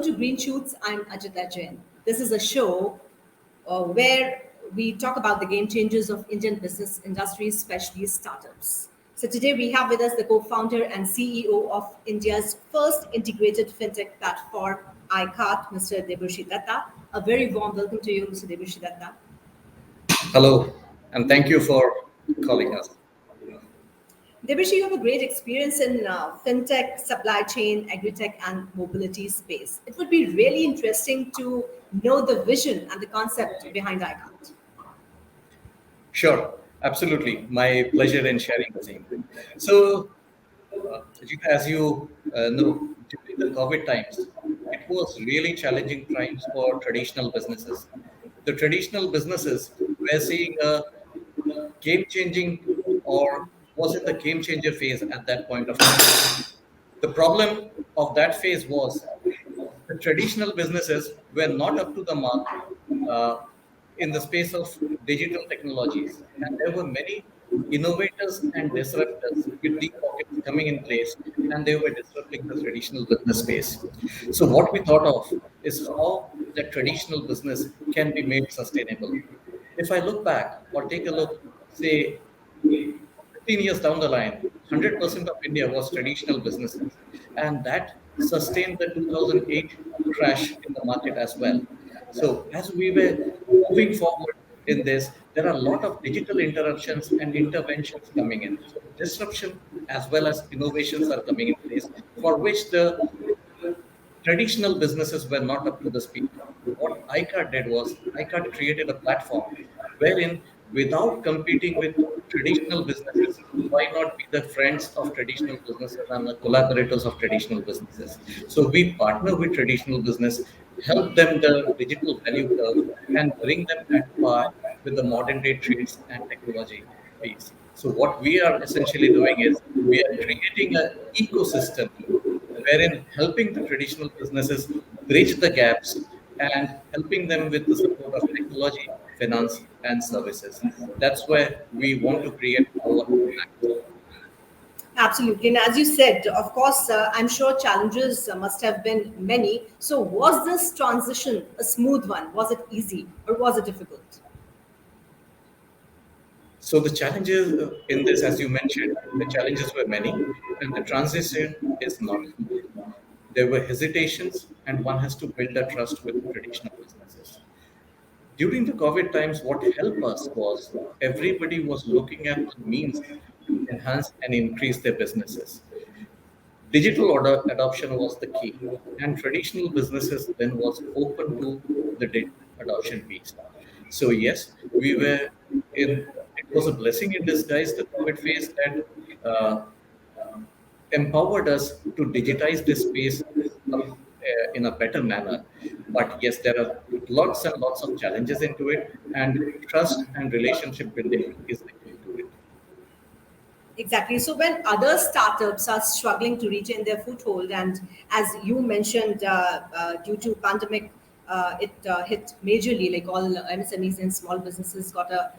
to Green Shoots. I'm Ajita Jain. This is a show where we talk about the game changers of Indian business industry, especially startups. So today we have with us the co-founder and CEO of India's first integrated fintech platform, AyeKart, Mr. Debarshi Dutta. A very warm welcome to you, Mr. Debarshi Dutta. Hello, and thank you for calling us. Debarshi, you have a great experience in fintech, supply chain, agri-tech, and mobility space. It would be really interesting to know the vision and the concept behind AyeKart. Sure, absolutely. My pleasure in sharing the same. So, Ajita, as you know, during the COVID times, it was really challenging times for traditional businesses. The traditional businesses were seeing a game changing or was in the game changer phase at that point of time. The problem of that phase was the traditional businesses were not up to the mark uh, in the space of digital technologies. And there were many innovators and disruptors with deep pockets coming in place, and they were disrupting the traditional business space. So, what we thought of is how the traditional business can be made sustainable. If I look back or take a look, say, 15 years down the line, 100% of India was traditional businesses. And that sustained the 2008 crash in the market as well. So, as we were moving forward in this, there are a lot of digital interruptions and interventions coming in. So, disruption as well as innovations are coming in place for which the traditional businesses were not up to the speed. What iCard did was iCard created a platform wherein, without competing with traditional businesses, why not be the friends of traditional businesses and the collaborators of traditional businesses? So we partner with traditional business, help them the digital value curve, and bring them at par with the modern day trades and technology piece. So what we are essentially doing is we are creating an ecosystem wherein helping the traditional businesses bridge the gaps and helping them with the support of technology, finance, and services. That's where we want to create our impact. Absolutely. And as you said, of course, I'm sure challenges must have been many. So, was this transition a smooth one? Was it easy or was it difficult? So the challenges in this, as you mentioned, the challenges were many, and the transition is not smooth. There were hesitations, and one has to build a trust with traditional businesses. During the COVID times, what helped us was everybody was looking at the means to enhance and increase their businesses. Digital order adoption was the key, and traditional businesses then was open to the digital adoption piece. So yes, we were in. It was a blessing in disguise, the COVID phase, that empowered us to digitize this space in a better manner. But yes, there are lots and lots of challenges into it, and trust and relationship building is the key to it. Exactly. So when other startups are struggling to retain their foothold, and as you mentioned, due to pandemic, it hit majorly. Like all MSMEs and small businesses got a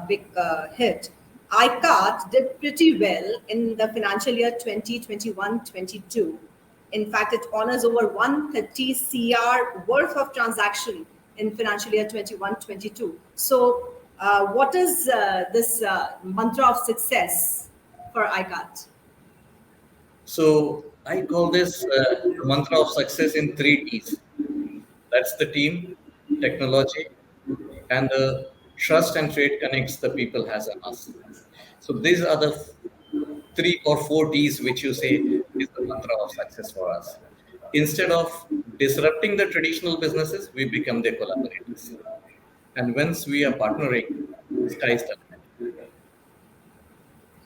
big hit. iCart did pretty well in the financial year 2021-22. In fact, it honors over 130 CR worth of transaction in financial year 21-22. So, what is this mantra of success for iCart? So I call this the mantra of success in three T's. That's the team, technology, and the trust and trade connects the people has on us. So these are the three or four T's which you say is the mantra of success for us. Instead of disrupting the traditional businesses, we become their collaborators. And once we are partnering, sky's the limit.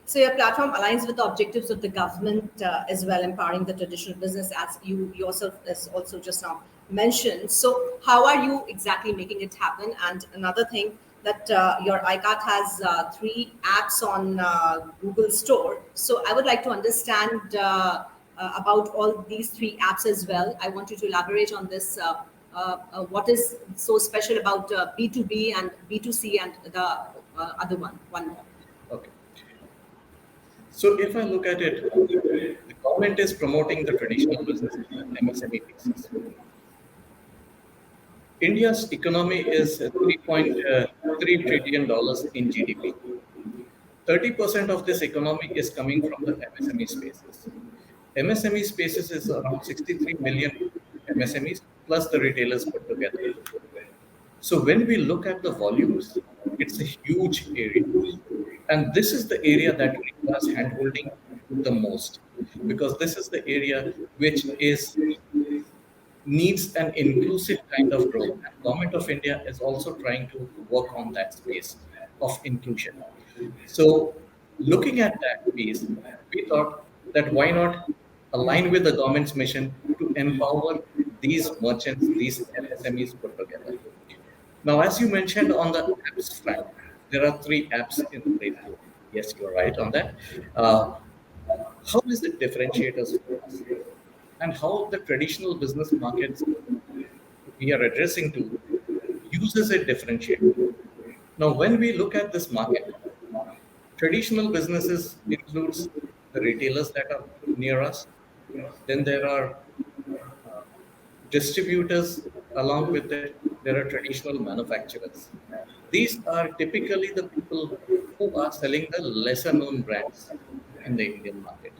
So your platform aligns with the objectives of the government as well, empowering the traditional business, as you yourself as also just now mentioned. So how are you exactly making it happen? And another thing that your iCart has three apps on Google Store. So I would like to understand about all these three apps as well. I want you to elaborate on this. What is so special about B2B and B2C and the other one more? Okay. So if I look at it, the government is promoting the traditional businesses and MSME pieces. India's economy is $3.3 trillion in GDP. 30% of this economy is coming from the MSME spaces. MSME spaces is around 63 million MSMEs plus the retailers put together. So when we look at the volumes, it's a huge area. And this is the area that requires handholding the most, because this is the area which is needs an inclusive kind of growth. And Government of India is also trying to work on that space of inclusion. So looking at that piece, we thought that why not align with the government's mission to empower these merchants, these MSMEs put together. Now, as you mentioned on the apps front, there are three apps in the Play Store. Yes, you're right on that. Uh, how does it differentiate us for us? And how the traditional business markets we are addressing to uses it differentiate. Now, when we look at this market, traditional businesses includes the retailers that are near us. Then there are distributors. Along with it, there are traditional manufacturers. These are typically the people who are selling the lesser known brands in the Indian market.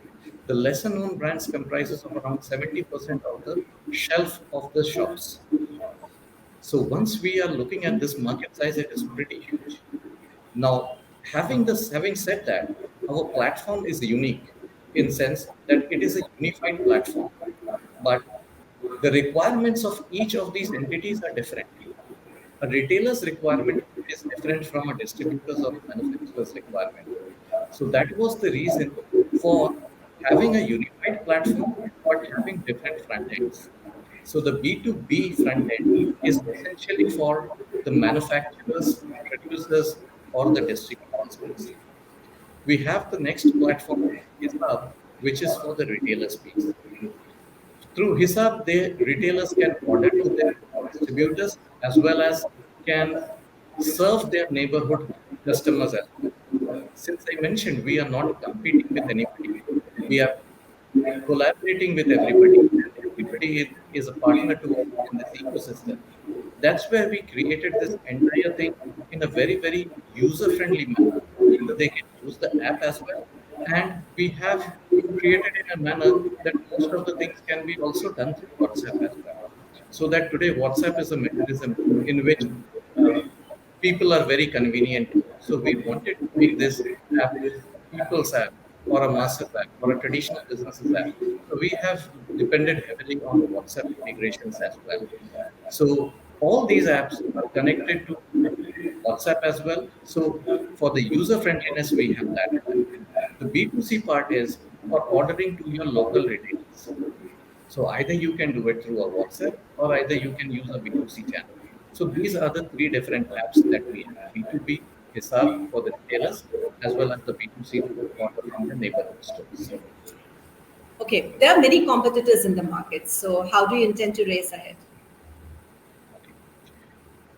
The lesser known brands comprises of around 70% of the shelf of the shops. So once we are looking at this market size, it is pretty huge. Now, having said that, our platform is unique in sense that it is a unified platform, but the requirements of each of these entities are different. A retailer's requirement is different from a distributor's or manufacturer's requirement. So that was the reason for having a unified platform but having different front ends. So the B2B front end is essentially for the manufacturers, producers, or the distributors space. We have the next platform, Hisab, which is for the retailer space. Through Hisab, the retailers can order to their distributors as well as can serve their neighborhood customers as well. Since I mentioned we are not competing with anybody, we are collaborating with everybody, and everybody is a partner to us in this ecosystem. That's where we created this entire thing in a very, very user-friendly manner. So they can use the app as well, and we have created in a manner that most of the things can be also done through WhatsApp as well. So that today WhatsApp is a mechanism in which uh, people are very convenient to. So we wanted to make this app people's app or a master's app or a traditional business's app. So we have depended heavily on WhatsApp integrations as well. So all these apps are connected to WhatsApp as well. So for the user friendliness, we have that. The B2C part is for ordering to your local retailers. So either you can do it through a WhatsApp or either you can use a B2C channel. So these are the three different apps that we have. B2B, Hisab for the retailers, as well as the B2C to order from the neighborhood stores. Okay, there are many competitors in the market. So how do you intend to race ahead? Okay.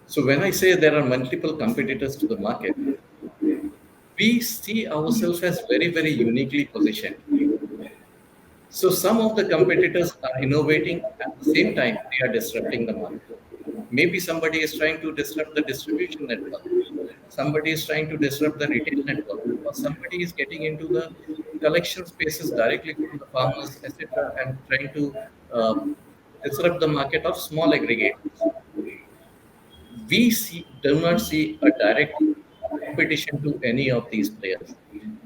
So when I say there are multiple competitors to the market, we see ourselves as very, very uniquely positioned. So some of the competitors are innovating at the same time they are disrupting the market. Maybe somebody is trying to disrupt the distribution network. Somebody is trying to disrupt the retail network, or somebody is getting into the collection spaces directly from the farmers, etc., and trying to uh, disrupt the market of small aggregators. Do not see a direct competition to any of these players.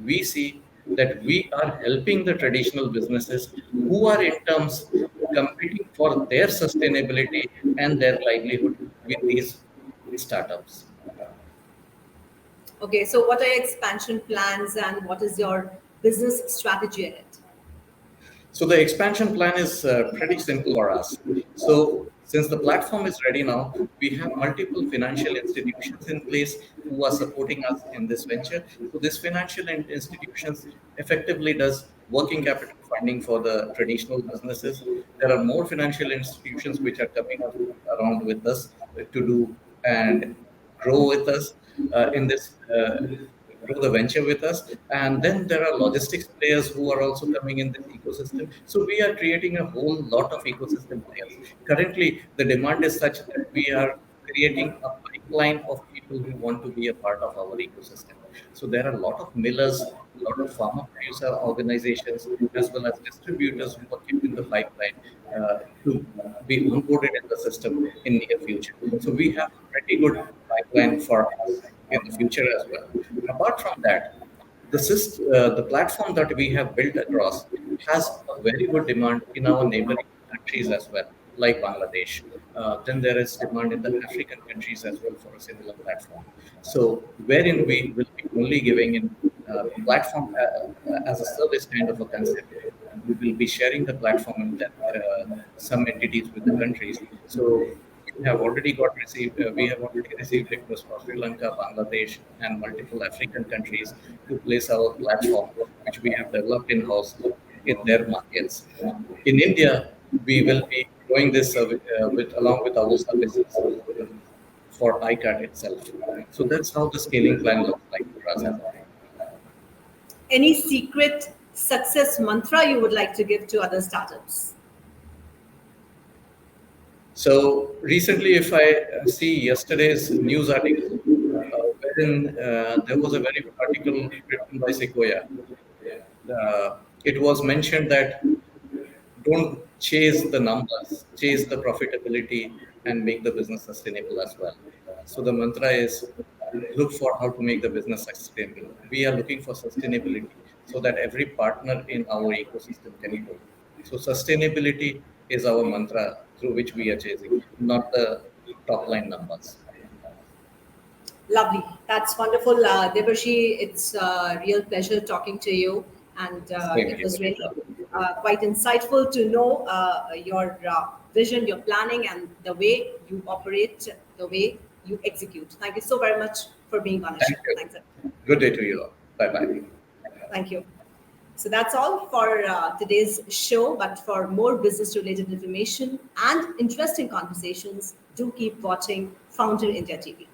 We see that we are helping the traditional businesses who are in terms competing for their sustainability and their livelihood with these startups. Okay, so what are your expansion plans and what is your business strategy ahead? So the expansion plan is pretty simple for us. So since the platform is ready now, we have multiple financial institutions in place who are supporting us in this venture. So this institutions effectively does working capital funding for the traditional businesses. There are more financial institutions which are coming up around with us to do and grow with us in this. grow the venture with us. And then there are logistics players who are also coming in this ecosystem. So we are creating a whole lot of ecosystem players. Currently, the demand is such that we are creating a pipeline of people who want to be a part of our ecosystem. So there are a lot of millers, a lot of farmer producer organizations, as well as distributors who are keeping the pipeline to be onboarded in the system in near future. So we have a pretty good pipeline for us in the future as well. Apart from that, the platform that we have built across has a very good demand in our neighboring countries as well, like Bangladesh. Then there is demand in the African countries as well for a similar platform. So, wherein we will be only giving in platform as a service kind of a concept, and we will be sharing the platform and then some entities with the countries. So, we have already received requests for Sri Lanka, Bangladesh, and multiple African countries to place our platform, which we have developed in house in their markets. In India, we will be growing this service with along with our services for AyeKart itself. So that's how the scaling plan looks like for us as of now. Any secret success mantra you would like to give to other startups? So recently, if I see yesterday's news article, wherein there was a very good article written by Sequoia. It was mentioned that don't chase the numbers, chase the profitability and make the business sustainable as well. So the mantra is look for how to make the business sustainable. We are looking for sustainability so that every partner in our ecosystem can grow. So sustainability is our mantra through which we are chasing, not the top line numbers. Lovely. That's wonderful. Debarshi, it's a real pleasure talking to you. And Same it here. was really quite insightful to know your vision, your planning, and the way you operate, the way you execute. Thank you so very much for being on the show. Thank you. Thanks. Good day to you all. Bye bye. Thank you. So that's all for today's show. But for more business related information and interesting conversations, do keep watching Founder India TV.